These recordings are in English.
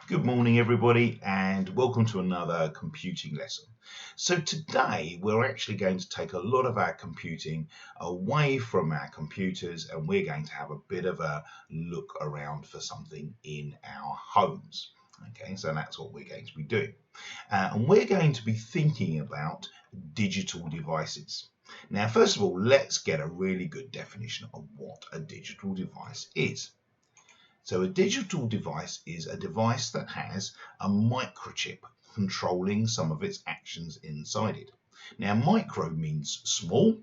Good morning, everybody, and welcome to another computing lesson. So today we're actually going to take a lot of our computing away from our computers, and we're going to have a bit of a look around for something in our homes. Okay, so that's what we're going to be doing. And we're going to be thinking about digital devices. Now, first of all, let's get a really good definition of what a digital device is. So a digital device is a device that has a microchip controlling some of its actions inside it. Now, micro means small,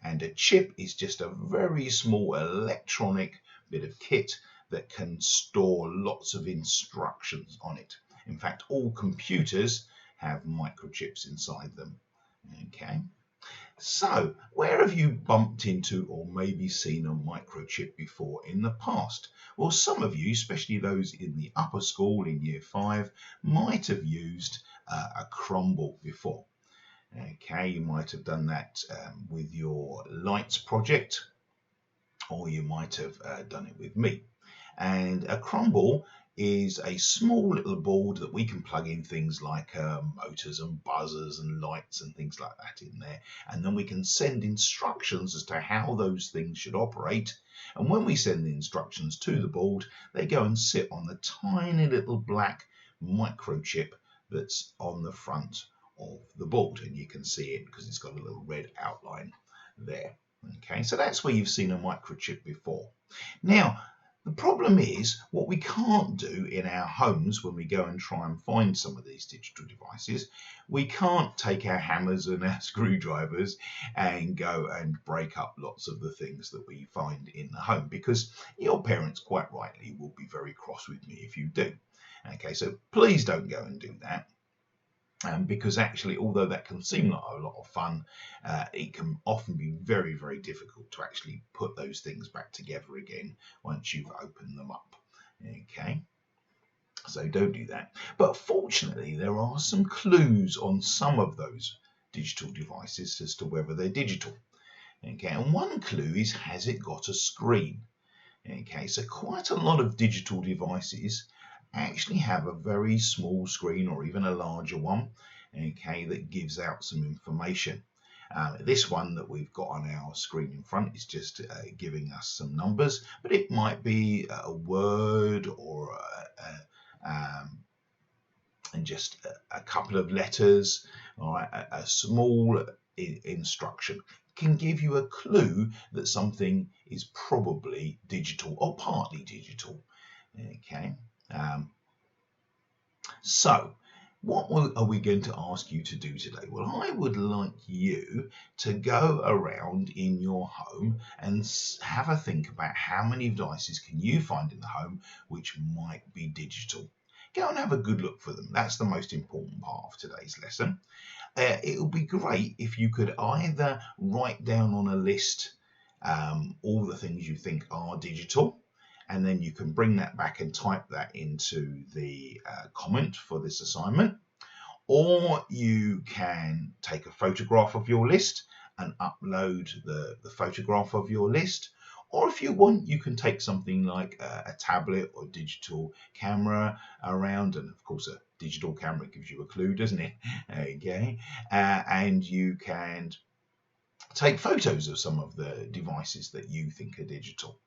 and a chip is just a very small electronic bit of kit that can store lots of instructions on it. In fact, all computers have microchips inside them. Okay. So, where have you bumped into or maybe seen a microchip before in the past? Well, some of you, especially those in the upper school in year 5, might have used a Crumble before. Okay, you might have done that with your lights project, or you might have done it with me. And a Crumble is a small little board that we can plug in things like motors and buzzers and lights and things like that in there, and then we can send instructions as to how those things should operate. And when we send the instructions to the board, they go and sit on the tiny little black microchip that's on the front of the board, and you can see it because it's got a little red outline there. Okay, so that's where you've seen a microchip before. Now, the problem is what we can't do in our homes when we go and try and find some of these digital devices. We can't take our hammers and our screwdrivers and go and break up lots of the things that we find in the home, because your parents quite rightly will be very cross with me if you do. Okay, so please don't go and do that. Because actually, although that can seem like a lot of fun, it can often be very, very difficult to actually put those things back together again once you've opened them up. Okay, so don't do that. But fortunately, there are some clues on some of those digital devices as to whether they're digital. Okay, and one clue is, has it got a screen? Okay, so quite a lot of digital devices actually have a very small screen or even a larger one, okay, that gives out some information. This one that we've got on our screen in front is just giving us some numbers, but it might be a word or and just a couple of letters, all right, a small instruction can give you a clue that something is probably digital or partly digital. Okay, so what are we going to ask you to do today? Well, I would like you to go around in your home and have a think about how many devices can you find in the home which might be digital. Go and have a good look for them. That's the most important part of today's lesson. It would be great if you could either write down on a list all the things you think are digital, and then you can bring that back and type that into the comment for this assignment, or you can take a photograph of your list and upload the photograph of your list. Or if you want, you can take something like a tablet or digital camera around, and of course a digital camera gives you a clue, doesn't it? Okay, and you can take photos of some of the devices that you think are digital.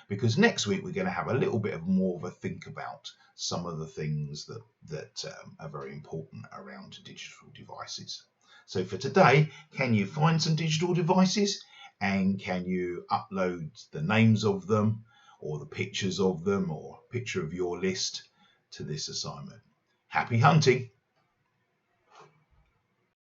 Because next week we're going to have a little bit of more of a think about some of the things that are very important around digital devices. So for today, can you find some digital devices, and can you upload the names of them or the pictures of them or a picture of your list to this assignment? Happy hunting!